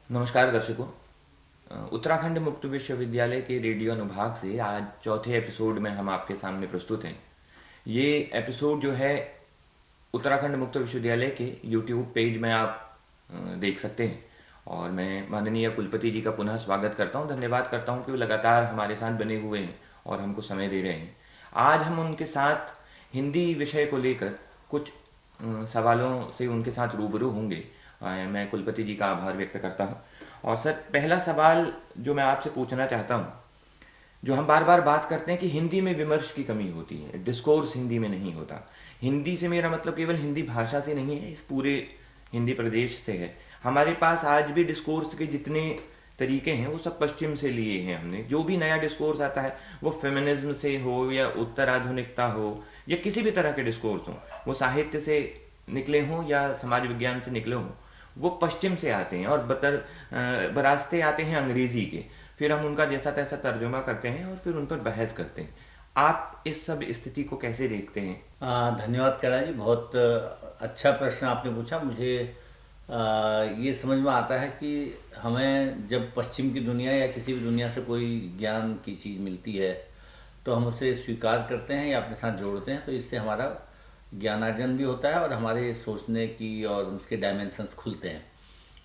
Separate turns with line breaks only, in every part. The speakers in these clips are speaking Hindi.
नमस्कार दर्शकों। उत्तराखंड मुक्त विश्वविद्यालय के रेडियो अनुभाग से आज चौथे एपिसोड में हम आपके सामने प्रस्तुत हैं। ये एपिसोड जो है उत्तराखंड मुक्त विश्वविद्यालय के यूट्यूब पेज में आप देख सकते हैं और मैं माननीय कुलपति जी का पुनः स्वागत करता हूं, धन्यवाद करता हूं कि वो लगातार हमारे साथ बने हुए हैं और हमको समय दे रहे हैं। आज हम उनके साथ हिंदी विषय को लेकर कुछ सवालों से उनके साथ रूबरू होंगे। मैं कुलपति जी का आभार व्यक्त करता हूं। और सर, पहला सवाल जो मैं आपसे पूछना चाहता हूं, जो हम बार बार बात करते हैं कि हिंदी में विमर्श की कमी होती है, डिस्कोर्स हिंदी में नहीं होता। हिंदी से मेरा मतलब केवल हिंदी भाषा से नहीं है, इस पूरे हिंदी प्रदेश से है। हमारे पास आज भी डिस्कोर्स के जितने तरीके हैं वो सब पश्चिम से लिए हैं हमने। जो भी नया डिस्कोर्स आता है वो फेमिनिज्म से हो या उत्तराधुनिकता हो या किसी भी तरह के डिस्कोर्स हो, वो साहित्य से निकले हों या समाज विज्ञान से निकले हों, वो पश्चिम से आते हैं और बरास्ते आते हैं अंग्रेजी के। फिर हम उनका जैसा तैसा तर्जुमा करते हैं और फिर उन पर बहस करते हैं। आप इस सब स्थिति को कैसे देखते हैं?
धन्यवाद कैला जी, बहुत अच्छा प्रश्न आपने पूछा। मुझे ये समझ में आता है कि हमें जब पश्चिम की दुनिया या किसी भी दुनिया से कोई ज्ञान की चीज़ मिलती है तो हम उसे स्वीकार करते हैं या अपने साथ जोड़ते हैं, तो इससे हमारा ज्ञानार्जन भी होता है और हमारे सोचने की और उसके डायमेंशंस खुलते हैं।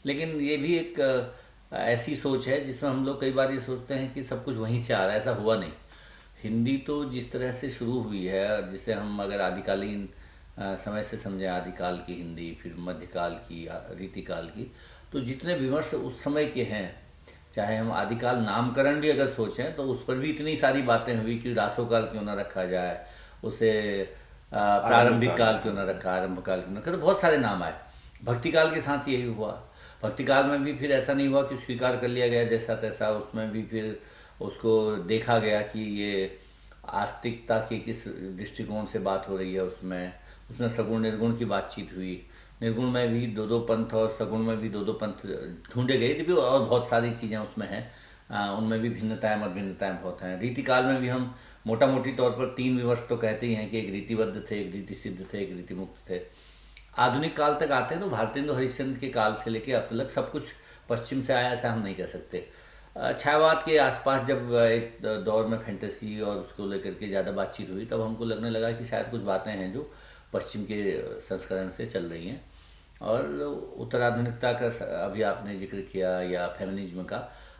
लेकिन ये भी एक ऐसी सोच है जिसमें हम लोग कई बार ये सोचते हैं कि सब कुछ वहीं से आ रहा है। ऐसा हुआ नहीं। हिंदी तो जिस तरह से शुरू हुई है, जिसे हम अगर आदिकालीन समय से समझें, आदिकाल की हिंदी, फिर मध्यकाल की, रीतिकाल की, तो जितने विमर्श उस समय के हैं, चाहे हम आदिकाल नामकरण भी अगर सोचें तो उस पर भी इतनी सारी बातें हुई कि रासोकाल क्यों ना रखा जाए, उसे प्रारंभिक काल क्यों ना रखा, आरंभ काल क्यों ना रखा, तो बहुत सारे नाम आए। भक्तिकाल के साथ यही हुआ। भक्तिकाल में भी फिर ऐसा नहीं हुआ कि स्वीकार कर लिया गया जैसा तैसा, उसमें भी फिर उसको देखा गया कि ये आस्तिकता की किस दृष्टिकोण से बात हो रही है। उसमें उसमें सगुण निर्गुण की बातचीत हुई। निर्गुण में भी दो दो पंथ और सगुण में भी दो दो पंथ ढूंढे गए थे भी, और बहुत सारी चीज़ें उसमें हैं। उनमें भी भिन्नताएं मत भिन्नताएं बहुत हैं। रीतिकाल में भी हम मोटा मोटी तौर पर तीन विवर्ष तो कहते ही हैं कि एक रीतिबद्ध थे, एक रीति सिद्ध थे, एक रीति मुक्त थे। आधुनिक काल तक आते हैं तो भारतेंदु हरिश्चंद्र के काल से लेकर अब तक सब कुछ पश्चिम से आया, ऐसा हम नहीं कह सकते। छायावाद के आसपास जब एक दौर में फैंटेसी और उसको लेकर के ज़्यादा बातचीत हुई, तब हमको लगने लगा कि शायद कुछ बातें हैं जो पश्चिम के संस्करण से चल रही हैं। और उत्तराधुनिकता का अभी आपने जिक्र किया, या फेमिनिज्म का,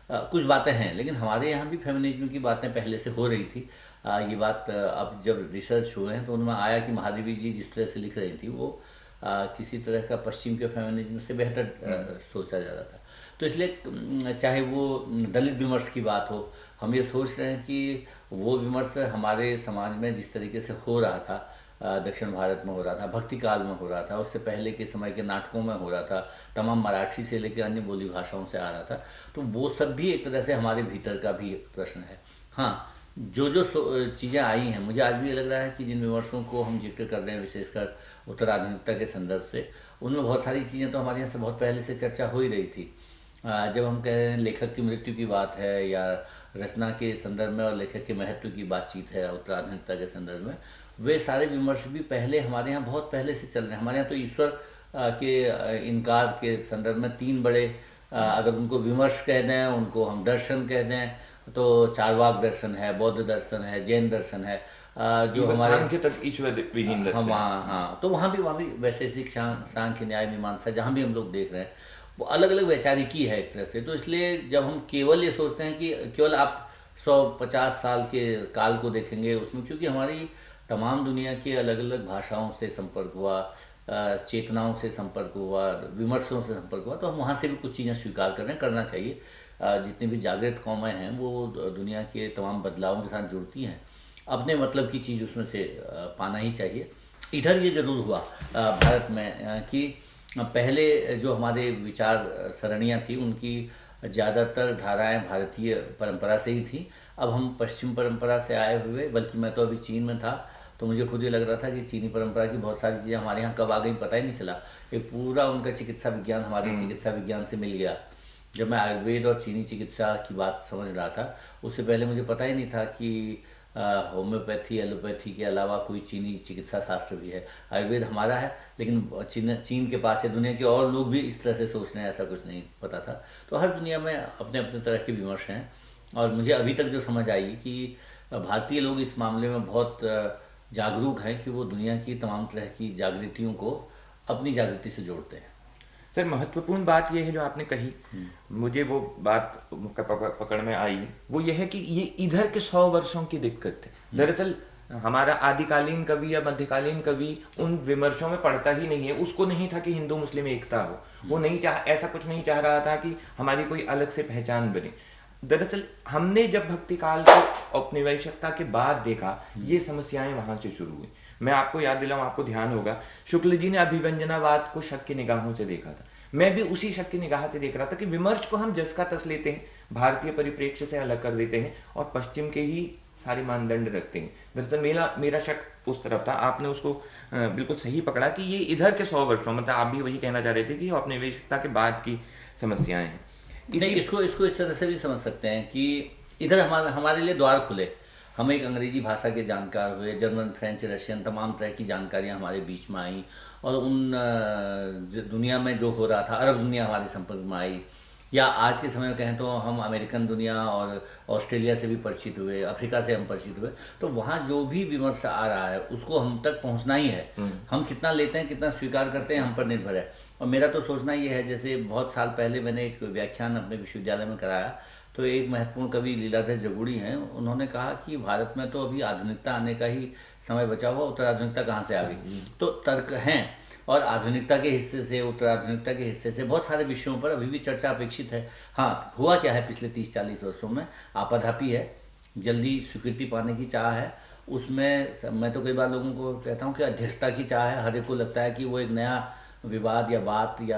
कुछ बातें हैं। लेकिन हमारे यहाँ भी फेमिनिज्म की बातें पहले से हो रही थी। ये बात अब जब रिसर्च हुए हैं तो उनमें आया कि महादेवी जी जिस तरह से लिख रही थी वो किसी तरह का पश्चिम के फेमिनिज्म से बेहतर सोचा जा रहा था। तो इसलिए चाहे वो दलित विमर्श की बात हो, हम ये सोच रहे हैं कि वो विमर्श हमारे समाज में जिस तरीके से हो रहा था, दक्षिण भारत में हो रहा था, भक्ति काल में हो रहा था, उससे पहले के समय के नाटकों में हो रहा था, तमाम मराठी से लेकर अन्य बोली भाषाओं से आ रहा था, तो वो सब भी एक तरह से हमारे भीतर का भी एक प्रश्न है। हाँ, जो जो चीज़ें आई हैं, मुझे आज भी लग रहा है कि जिन विमर्शों को हम जिक्र कर रहे हैं, विशेषकर उत्तराधुनिकता के संदर्भ से, उनमें बहुत सारी चीज़ें तो हमारे यहाँ से बहुत पहले से चर्चा हो ही रही थी। जब हम कह रहे हैं लेखक की मृत्यु की बात है, या रचना के संदर्भ में और लेखक के महत्व की बातचीत है उत्तराधुनिकता के संदर्भ में, वे सारे विमर्श भी पहले हमारे यहाँ बहुत पहले से चल रहे हैं। हमारे यहाँ तो ईश्वर के इनकार के संदर्भ में तीन बड़े, अगर उनको विमर्श कह दें, उनको हम दर्शन कह दें, तो चारवाक दर्शन है, बौद्ध दर्शन है, जैन दर्शन है, जो हमारे
सांख्य तक ईश्वर विहीन
हम
दर्शन।
वहाँ, हाँ, तो वहाँ भी वैशेषिक सांख्य न्याय मीमांसा जहाँ भी हम लोग देख रहे हैं, वो अलग अलग वैचारिकी है एक तरह से। तो इसलिए जब हम केवल ये सोचते हैं कि केवल आप 150 साल के काल को देखेंगे उसमें, क्योंकि हमारी तमाम दुनिया की अलग अलग भाषाओं से संपर्क हुआ, चेतनाओं से संपर्क हुआ, विमर्शों से संपर्क हुआ, तो हम वहाँ से भी कुछ चीज़ें स्वीकार कर रहे हैं, करना चाहिए। जितनी भी जागृत कौमें हैं वो दुनिया के तमाम बदलावों के साथ जुड़ती हैं, अपने मतलब की चीज़ उसमें से पाना ही चाहिए। इधर ये जरूर हुआ भारत में कि पहले जो हमारे विचार सरणियाँ थी उनकी ज़्यादातर धाराएं भारतीय परंपरा से ही थी। अब हम पश्चिम परंपरा से आए हुए, बल्कि मैं तो अभी चीन में था तो मुझे खुद ये लग रहा था कि चीनी परंपरा की बहुत सारी चीज़ें हमारे यहाँ कब आ गई पता ही नहीं चला। एक पूरा उनका चिकित्सा विज्ञान हमारे चिकित्सा विज्ञान से मिल गया। जब मैं आयुर्वेद और चीनी चिकित्सा की बात समझ रहा था, उससे पहले मुझे पता ही नहीं था कि होम्योपैथी एलोपैथी के अलावा कोई चीनी चिकित्सा शास्त्र भी है। आयुर्वेद हमारा है, लेकिन चीन के पास है। दुनिया के और लोग भी इस तरह से सोच रहे हैं, ऐसा कुछ नहीं पता था। तो हर दुनिया में अपने अपने तरह के विमर्श हैं, और मुझे अभी तक जो समझ आई कि भारतीय लोग इस मामले में बहुत जागरूक हैं कि वो दुनिया की तमाम तरह की जागृतियों को अपनी जागृति से जोड़ते हैं।
सर, महत्वपूर्ण बात यह है जो आपने कही, मुझे वो बात पकड़ में आई, वो यह है कि ये इधर के 100 वर्षों की दिक्कत है। दरअसल हमारा आदिकालीन कवि या मध्यकालीन कवि उन विमर्शों में पढ़ता ही नहीं है। उसको नहीं था कि हिंदू मुस्लिम एकता हो, वो नहीं ऐसा कुछ नहीं चाह रहा था कि हमारी कोई अलग से पहचान बने। दरअसल हमने जब भक्ति काल को औपनिवेशिकता के बाद देखा, ये समस्याएं वहां से शुरू हुई। मैं आपको याद दिलाऊं, आपको ध्यान होगा, शुक्ल जी ने अभिव्यंजनावाद को शक की निगाहों से देखा था। मैं भी उसी शक की निगाह से देख रहा था कि विमर्श को हम जस का तस लेते हैं, भारतीय परिप्रेक्ष्य से अलग कर देते हैं और पश्चिम के ही सारे मानदंड रखते हैं। दरअसल मेरा शक उस तरफ था। आपने उसको बिल्कुल सही पकड़ा कि ये इधर के 100 वर्षों, मतलब आप भी वही कहना चाह रहे थे कि औपनिवेशिकता के बाद की समस्याएं हैं।
नहीं, इसको इस तरह से भी समझ सकते हैं कि इधर हमारे लिए द्वार खुले। हम एक अंग्रेजी भाषा के जानकार हुए, जर्मन, फ्रेंच, रशियन, तमाम तरह की जानकारियां हमारे बीच में आई, और उन दुनिया में जो हो रहा था, अरब दुनिया हमारे संपर्क में आई, या आज के समय में कहें तो हम अमेरिकन दुनिया और ऑस्ट्रेलिया से भी परिचित हुए, अफ्रीका से हम परिचित हुए। तो वहाँ जो भी विमर्श आ रहा है उसको हम तक पहुँचना ही है। हम कितना लेते हैं, कितना स्वीकार करते हैं, हम पर निर्भर है। और मेरा तो सोचना ये है, जैसे बहुत साल पहले मैंने एक व्याख्यान अपने विश्वविद्यालय में कराया, तो एक महत्वपूर्ण कवि लीलाधर जगुड़ी हैं, उन्होंने कहा कि भारत में तो अभी आधुनिकता आने का ही समय बचा हुआ, उत्तर आधुनिकता कहाँ से आ गई। तो तर्क हैं, और आधुनिकता के हिस्से से, उत्तर आधुनिकता के हिस्से से बहुत सारे विषयों पर अभी भी चर्चा अपेक्षित है। हाँ, हुआ क्या है पिछले 30-40 वर्षों में, आपाधापी है, जल्दी स्वीकृति पाने की चाह है, उसमें मैं तो कई बार लोगों को कहता हूँ कि अध्यक्षता की चाह है। हर एक को लगता है कि वो एक नया विवाद या बात या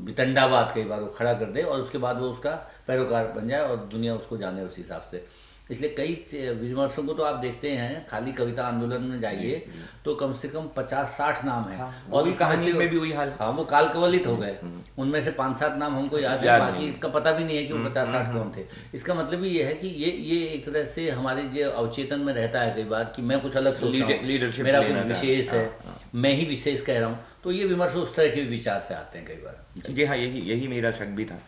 वितंडावाद कई बार वो खड़ा कर दे, और उसके बाद वो उसका पैरोकार बन जाए और दुनिया उसको जाने उस हिसाब से। इसलिए कई विमर्शों को तो आप देखते हैं, खाली कविता आंदोलन में जाइए तो कम से कम 50-60 नाम है।
हाँ,
और
भी कहानी में भी वही हाल।
हाँ, वो काल कवलित हो गए। उनमें से 5-7 नाम हमको याद है, बाकी का पता भी नहीं है कि वो 50-60 कौन थे। इसका मतलब ये है कि ये एक तरह से हमारे जो अवचेतन में रहता है कई बार कि मैं कुछ अलग सोच रहा हूं, मेरा कुछ विशेष है, मैं ही विशेष कह रहा हूँ। तो ये विमर्श उस तरह के विचार से आते हैं कई बार।
जी हाँ, यही मेरा शक भी था।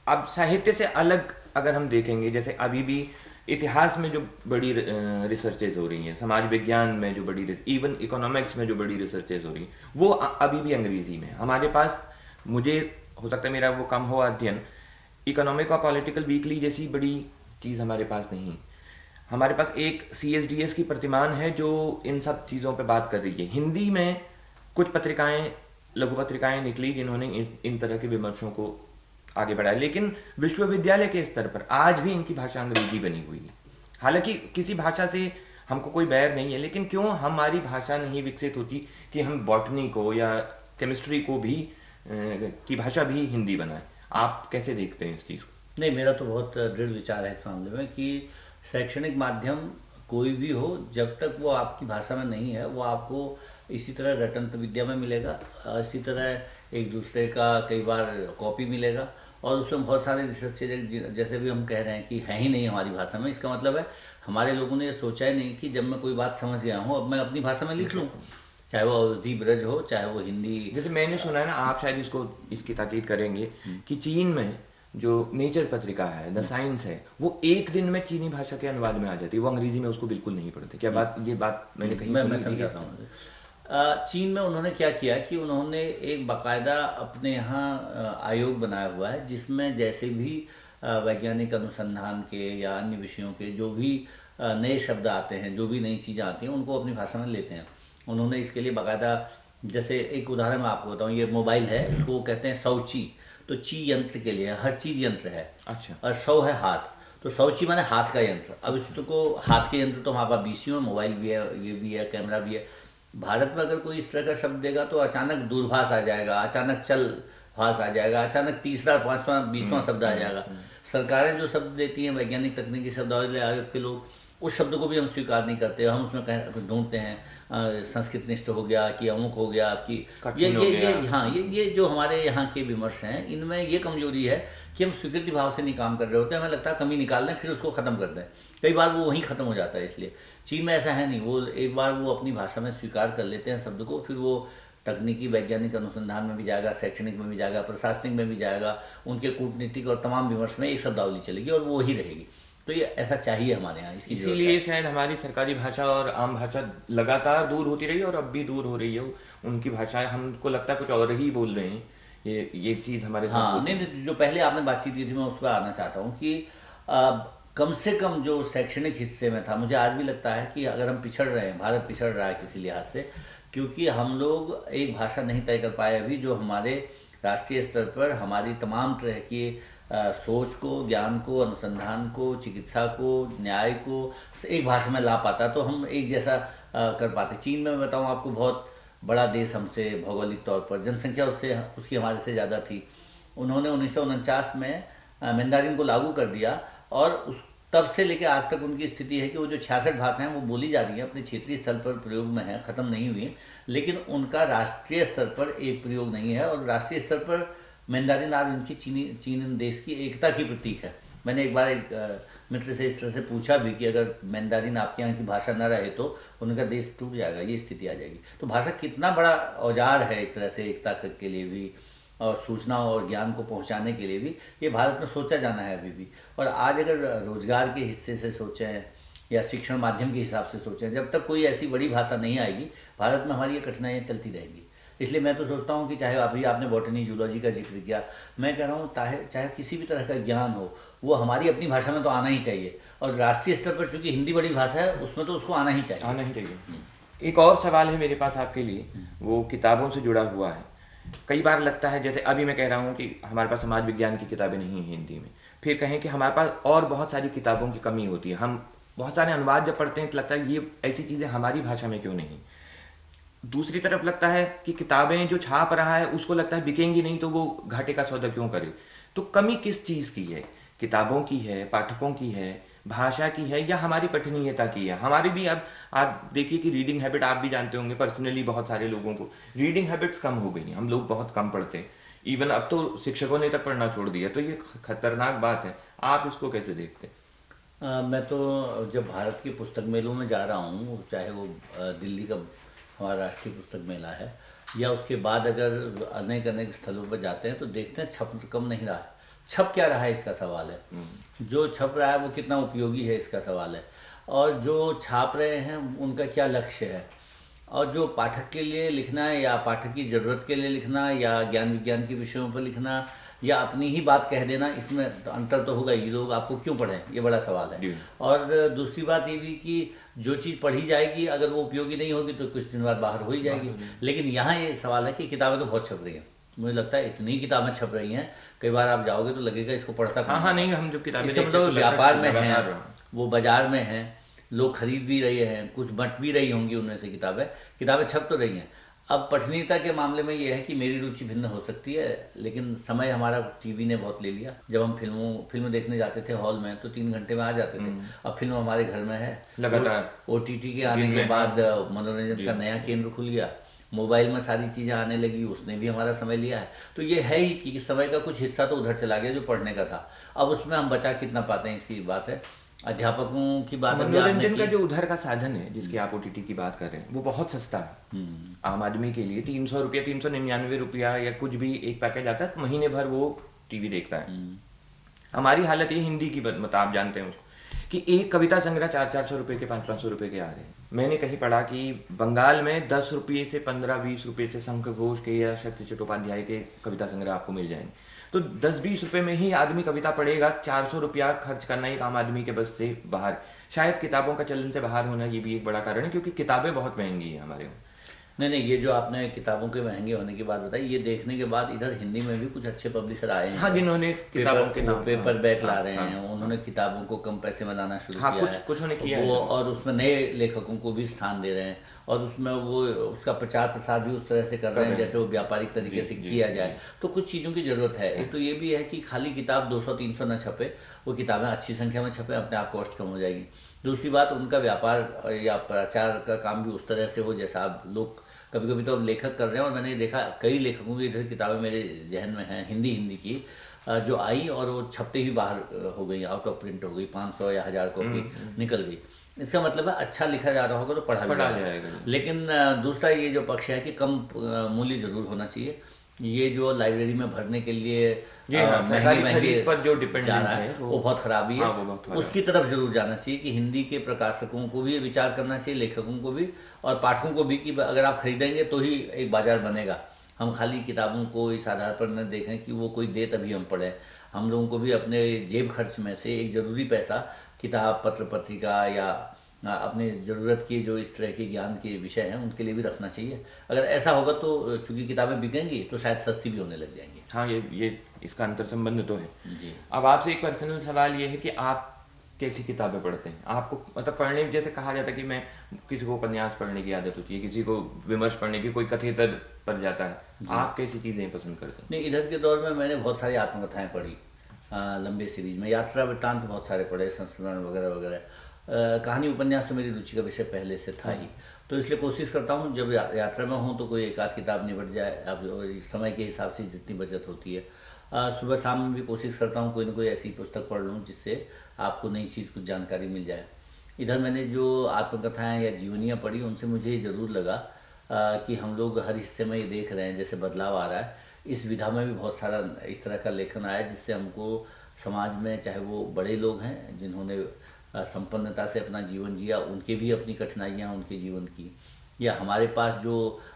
अब साहित्य से अलग अगर हम देखेंगे, जैसे अभी भी इतिहास में जो बड़ी रिसर्चेज हो रही हैं, समाज विज्ञान में जो बड़ी, इवन इकोनॉमिक्स में जो बड़ी रिसर्चेज हो रही हैं, वो अभी भी अंग्रेजी में है। हमारे पास, मुझे हो सकता है मेरा वो कम हो अध्ययन, इकोनॉमिक और पॉलिटिकल वीकली जैसी बड़ी चीज़ हमारे पास नहीं। हमारे पास एक CSDS की प्रतिमान है जो इन सब चीज़ों पे बात कर रही है। हिंदी में कुछ पत्रिकाएं, लघु पत्रिकाएं निकली जिन्होंने इन तरह के विमर्शों को आगे बढ़ाया, लेकिन विश्वविद्यालय के स्तर पर आज भी इनकी भाषा अंग्रेजी बनी हुई है। हालांकि किसी भाषा से हमको कोई बैर नहीं है, लेकिन क्यों हमारी भाषा नहीं विकसित होती कि हम बॉटनी को या केमिस्ट्री को भी की भाषा भी हिंदी बनाएं? आप कैसे देखते हैं इस चीज़ को?
नहीं, मेरा तो बहुत दृढ़ विचार है इस मामले में कि शैक्षणिक माध्यम कोई भी हो, जब तक वो आपकी भाषा में नहीं है, वो आपको इसी तरह रटंत विद्या में मिलेगा, इसी तरह एक दूसरे का कई बार कॉपी मिलेगा, और उसमें बहुत सारे रिसर्च जैसे भी हम कह रहे हैं कि है ही नहीं हमारी भाषा में। इसका मतलब है हमारे लोगों ने ये सोचा ही नहीं कि जब मैं कोई बात समझ गया हूँ, अब मैं अपनी भाषा में लिख लूँ, चाहे वो अवधी ब्रज हो, चाहे वो हिंदी।
जैसे मैंने सुना है ना, आप शायद इसकी ताकीद करेंगे कि चीन में जो नेचर पत्रिका है, द साइंस है, वो एक दिन में चीनी भाषा के अनुवाद में आ जाती है, वो अंग्रेजी में उसको बिल्कुल नहीं पढ़ते। क्या ये बात मैंने कहीं
मैं समझाता हूँ। चीन में उन्होंने क्या किया कि उन्होंने एक बाकायदा अपने यहाँ आयोग बनाया हुआ है, जिसमें जैसे भी वैज्ञानिक अनुसंधान के या अन्य विषयों के जो भी नए शब्द आते हैं, जो भी नई चीज़ें आती हैं, उनको अपनी भाषा में लेते हैं। उन्होंने इसके लिए बाकायदा, जैसे एक उदाहरण मैं आपको बताऊँ, ये मोबाइल है, इसको कहते हैं शौची। तो ची यंत्र के लिए, हर चीज़ यंत्र है।
अच्छा।
और शौ है हाथ, तो शौची माने हाथ का यंत्र। अब इसको हाथ के यंत्र तो हमारे पास 20 में, मोबाइल भी है, ये भी है, कैमरा भी है। भारत में अगर कोई इस तरह का शब्द देगा तो अचानक दूरभाष आ जाएगा, अचानक चल भाष आ जाएगा, अचानक तीसरा, 5वां, 20वां शब्द आ जाएगा। सरकारें जो शब्द देती हैं, वैज्ञानिक तकनीकी शब्दावली आयोग के लोग, उस शब्द को भी हम स्वीकार नहीं करते, हम उसमें ढूंढते हैं संस्कृत निष्ठ हो गया कि अमुक हो गया कि
कठिन हो गया।
हाँ, ये जो हमारे यहाँ के विमर्श हैं, इनमें ये कमजोरी है कि हम स्वीकृति भाव से नहीं काम कर रहे होते हैं। हमें लगता है कमी निकाल लें फिर उसको खत्म कर दें, कई बार वो वहीं खत्म हो जाता है। इसलिए चीन में ऐसा है नहीं, वो एक बार वो अपनी भाषा में स्वीकार कर लेते हैं शब्द को, फिर वो तकनीकी वैज्ञानिक अनुसंधान में भी जाएगा, शैक्षणिक में भी जाएगा, प्रशासनिक में भी जाएगा, उनके कूटनीतिक और तमाम विमर्श में एक शब्दावली चलेगी और वो ही रहेगी। तो ये ऐसा चाहिए हमारे यहाँ, इसकी जरूरत
इसीलिए
है।
शायद हमारी सरकारी भाषा और आम भाषा लगातार दूर होती रही है और अब भी दूर हो रही है। उनकी भाषा हमको लगता है कुछ और ही बोल रहे हैं। ये चीज हमारे साथ
हाँ,
होती
नहीं
है।
नहीं, जो पहले आपने बातचीत की थी मैं उस पर आना चाहता हूँ कि कम से कम जो शैक्षणिक हिस्से में था, मुझे आज भी लगता है कि अगर हम पिछड़ रहे हैं, भारत पिछड़ रहा है किसी लिहाज से, क्योंकि हम लोग एक भाषा नहीं तय कर पाए अभी जो हमारे राष्ट्रीय स्तर पर हमारी तमाम तरह की सोच को, ज्ञान को, अनुसंधान को, चिकित्सा को, न्याय को एक भाषा में ला पाता, तो हम एक जैसा कर पाते। चीन में मैं बताऊँ आपको, बहुत बड़ा देश हमसे भौगोलिक तौर पर, जनसंख्या उसकी हमारे से ज़्यादा थी। उन्होंने 1949 में मैंडारिन को लागू कर दिया और तब से लेकर आज तक उनकी स्थिति है कि वो जो 66 भाषाएं वो बोली जा रही हैं अपने क्षेत्रीय स्तर पर प्रयोग में है, ख़त्म नहीं हुई, लेकिन उनका राष्ट्रीय स्तर पर एक प्रयोग नहीं है। और राष्ट्रीय स्तर पर मैंडारिन आज उनकी चीन देश की एकता की प्रतीक है। मैंने एक बार एक मित्र से इस तरह से पूछा भी कि अगर मैंडारिन आपके यहाँ की भाषा न रहे तो उनका देश टूट जाएगा, ये स्थिति आ जाएगी। तो भाषा कितना बड़ा औजार है एक तरह से एकता के लिए भी और सूचना और ज्ञान को पहुंचाने के लिए भी, ये भारत में सोचा जाना है अभी भी। और आज अगर रोजगार के हिस्से से सोचें या शिक्षण माध्यम के हिसाब से सोचें, जब तक कोई ऐसी बड़ी भाषा नहीं आएगी भारत में हमारी ये कठिनाइयाँ चलती रहेंगी। इसलिए मैं तो सोचता हूँ कि चाहे अभी आपने बॉटनी जूलॉजी का जिक्र किया, मैं कह रहा हूँ चाहे किसी भी तरह का ज्ञान हो वो हमारी अपनी भाषा में तो आना ही चाहिए। और राष्ट्रीय स्तर पर चूंकि हिंदी बड़ी भाषा है उसमें तो उसको आना ही चाहिए।
आना ही चाहिए। एक और सवाल है मेरे पास आपके लिए, वो किताबों से जुड़ा हुआ है। कई बार लगता है, जैसे अभी मैं कह रहा हूँ कि हमारे पास समाज विज्ञान की किताबें नहीं हैं हिंदी में, फिर कहें कि हमारे पास और बहुत सारी किताबों की कमी होती है। हम बहुत सारे अनुवाद जब पढ़ते हैं तो लगता है ये ऐसी चीज़ें हमारी भाषा में क्यों नहीं। दूसरी तरफ लगता है कि किताबें जो छाप रहा है उसको लगता है बिकेंगी नहीं तो वो घाटे का सौदा क्यों करे। तो कमी किस चीज़ की है? किताबों की है, पाठकों की है, भाषा की है, या हमारी पठनीयता की है? हमारी भी, अब आप देखिए कि रीडिंग हैबिट, आप भी जानते होंगे पर्सनली, बहुत सारे लोगों को रीडिंग हैबिट्स कम हो गई हैं। हम लोग बहुत कम पढ़ते हैं, इवन अब तो शिक्षकों ने तक पढ़ना छोड़ दिया। तो ये खतरनाक बात है। आप इसको कैसे देखते हैं?
मैं तो जब भारत के पुस्तक मेलों में जा रहा हूँ, चाहे वो दिल्ली का हमारा राष्ट्रीय पुस्तक मेला है या उसके बाद अगर अनेक अनेक स्थलों पर जाते हैं तो देखते हैं छप कम नहीं रहा है। छप क्या रहा है इसका सवाल है, जो छप रहा है वो कितना उपयोगी है इसका सवाल है, और जो छाप रहे हैं उनका क्या लक्ष्य है, और जो पाठक के लिए लिखना है या पाठक की ज़रूरत के लिए लिखना या ज्ञान विज्ञान के विषयों पर लिखना या अपनी ही बात कह देना, इसमें तो अंतर तो होगा ही। लोग आपको क्यों पढ़ें, ये बड़ा सवाल है। और दूसरी बात ये भी कि जो चीज़ पढ़ी जाएगी अगर वो उपयोगी नहीं होगी तो कुछ दिन बाद बाहर हो ही जाएगी। लेकिन यहाँ ये सवाल है कि किताबें तो बहुत छप रही हैं, मुझे लगता है इतनी किताबें छप रही हैं, कई बार आप जाओगे तो लगेगा इसको पढ़ता
हाँ हाँ, नहीं, हम जो किताबें
इसका मतलब व्यापार में है, वो बाजार में है, लोग खरीद भी रहे हैं, कुछ बंट भी रही होंगी उनमें से किताबें छप तो रही हैं। अब पठनीयता के मामले में ये है कि मेरी रुचि भिन्न हो सकती है, लेकिन समय हमारा टीवी ने बहुत ले लिया। जब हम फिल्म देखने जाते थे हॉल में तो 3 घंटे में आ जाते थे। अब फिल्म हमारे घर में है लगातार। OTT के आने के बाद मनोरंजन का नया केंद्र खुल गया, मोबाइल में सारी चीज़ें आने लगी, उसने भी हमारा समय लिया है। तो ये है ही कि समय का कुछ हिस्सा तो उधर चला गया जो पढ़ने का था। अब उसमें हम बचा कितना पाते हैं इसकी बात है। अध्यापकों की बात,
मनोरंजन का जो उधर का साधन है जिसकी आप OTT की बात कर रहे हैं वो बहुत सस्ता है आम आदमी के लिए। 300 रुपया, 399 रुपया या कुछ भी एक पैकेज आता है, महीने भर वो टीवी देखता है। हमारी हालत ये हिंदी की, मतलब आप जानते हैं उसको, कि एक कविता संग्रह 400-400 रुपए के, 500-500 रुपए के आ रहे हैं। मैंने कहीं पढ़ा कि बंगाल में 10 रुपये से 15-20 रुपये से शंख घोष के या शक्ति चट्टोपाध्याय के कविता संग्रह आपको मिल जाएंगे। तो 10-20 रुपए में ही आदमी कविता पढ़ेगा। 400 रुपया खर्च करना एक आम आदमी के बस से बाहर। शायद किताबों का चलन से बाहर होना ये भी एक बड़ा कारण है, क्योंकि किताबें बहुत महंगी हैं हमारे यहाँ।
नहीं, ये जो आपने किताबों के महंगे होने की बात बताई, ये देखने के बाद इधर हिंदी में भी कुछ अच्छे पब्लिशर आए हैं।
हाँ, जिन्होंने किताबों के नाम
पेपर बैक ला रहे हैं, उन्होंने किताबों को कम पैसे में लाना शुरू किया है।
कुछ उन्होंने किया
वो, और उसमें नए लेखकों को भी स्थान दे रहे हैं, और उसमें वो उसका प्रचार प्रसार भी उस तरह से कर रहे हैं जैसे वो व्यापारिक तरीके से किया जाए। तो कुछ चीज़ों की जरूरत है। एक तो ये भी है कि खाली किताब 200-300 न छपे, वो किताबें अच्छी संख्या में छपे, अपने आप कॉस्ट कम हो जाएगी। दूसरी बात, उनका व्यापार या प्रचार का काम भी उस तरह से हो जैसा आप लोग कभी कभी तो अब लेखक कर रहे हैं। और मैंने देखा कई लेखकों की इधर किताबें मेरे जहन में हैं हिंदी हिंदी की, जो आई और वो छपते ही बाहर हो गई, आउट ऑफ प्रिंट हो गई, 500 या 1000 कॉपी निकल गई। इसका मतलब है अच्छा लिखा जा रहा होगा तो पढ़ा भी
पढ़ा
जाएगा।
जाएगा।
लेकिन दूसरा ये जो पक्ष है कि कम मूल्य जरूर होना चाहिए। ये जो लाइब्रेरी में भरने के लिए
जी हाँ,
महंगे
सरकारी
महंगे
खरीद पर जो
जा
डिपेंडेंट
रहा
है
है वो बहुत खराबी है।
हाँ, वो बहुत खराब
उसकी तरफ जरूर जाना चाहिए कि हिंदी के प्रकाशकों को भी विचार करना चाहिए, लेखकों को भी और पाठकों को भी, कि अगर आप खरीदेंगे तो ही एक बाजार बनेगा। हम खाली किताबों को इस आधार पर न देखें कि वो कोई दे तभी हम पढ़ें। हम लोगों को भी अपने जेब खर्च में से एक जरूरी पैसा किताब, पत्र पत्रिका या अपने ज़रूरत की जो इस तरह के ज्ञान के विषय हैं उनके लिए भी रखना चाहिए। अगर ऐसा होगा तो चूंकि किताबें बिकेंगी तो शायद सस्ती भी होने लग जाएंगी।
हाँ, ये इसका अंतर संबंध तो है।
जी।
अब आपसे एक पर्सनल सवाल ये है कि आप कैसी किताबें पढ़ते हैं? आपको मतलब पढ़ने, जैसे कहा जाता है कि मैं, किसी को उपन्यास पढ़ने की आदत होती है, किसी को विमर्श पढ़ने की, कोई कथेतर पर जाता है। आप कैसी चीजें पसंद करते हैं?
नहीं, इधर के दौर में मैंने बहुत सारी आत्मकथाएं पढ़ी, लंबे सीरीज में यात्रा वृत्तांत बहुत सारे पढ़े, संस्मरण वगैरह वगैरह। कहानी उपन्यास तो मेरी रुचि का विषय पहले से था ही, तो इसलिए कोशिश करता हूँ जब यात्रा में हूँ तो कोई एक आध किताब निपट जाए। अब समय के हिसाब से जितनी बचत होती है, सुबह शाम में भी कोशिश करता हूँ कोई ना कोई ऐसी पुस्तक पढ़ लूँ जिससे आपको नई चीज़, कुछ जानकारी मिल जाए। इधर मैंने जो आत्मकथाएं या जीवनियाँ पढ़ी उनसे मुझे ये ज़रूर लगा कि हम लोग हर हिस्से में ये देख रहे हैं जैसे बदलाव आ रहा है। इस विधा में भी बहुत सारा इस तरह का लेखन आया जिससे हमको समाज में, चाहे वो बड़े लोग हैं जिन्होंने संपन्नता से अपना जीवन जिया, उनके भी अपनी कठिनाइयाँ उनके जीवन की, या हमारे पास जो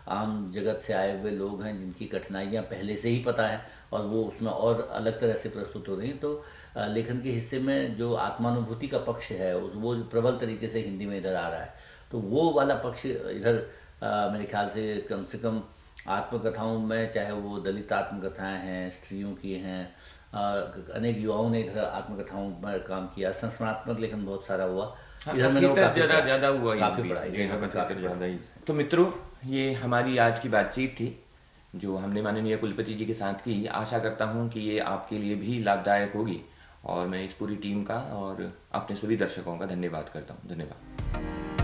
आम जगत से आए हुए लोग हैं जिनकी कठिनाइयाँ पहले से ही पता है और वो उसमें और अलग तरह से प्रस्तुत हो रही हैं। तो लेखन के हिस्से में जो आत्मानुभूति का पक्ष है वो प्रबल तरीके से हिंदी में इधर आ रहा है। तो वो वाला पक्ष इधर मेरे ख्याल से कम आत्मकथाओं में, चाहे वो दलित आत्मकथाएं हैं, स्त्रियों की हैं, अनेक युवाओं ने इधर आत्मकथाओं पर काम किया, संस्मरणात्मक लेखन बहुत सारा हुआ।
हाँ,
इधर मैंने वो
ज्यादा हुआ इस
काफी
बीच।
पढ़ाई,
जी हाँ, कथेतर ज्यादा ही। तो मित्रों, ये हमारी आज की बातचीत थी जो हमने माननीय कुलपति जी के साथ की। आशा करता हूँ कि ये आपके लिए भी लाभदायक होगी और मैं इस पूरी टीम का और अपने सभी दर्शकों का धन्यवाद करता हूँ। धन्यवाद।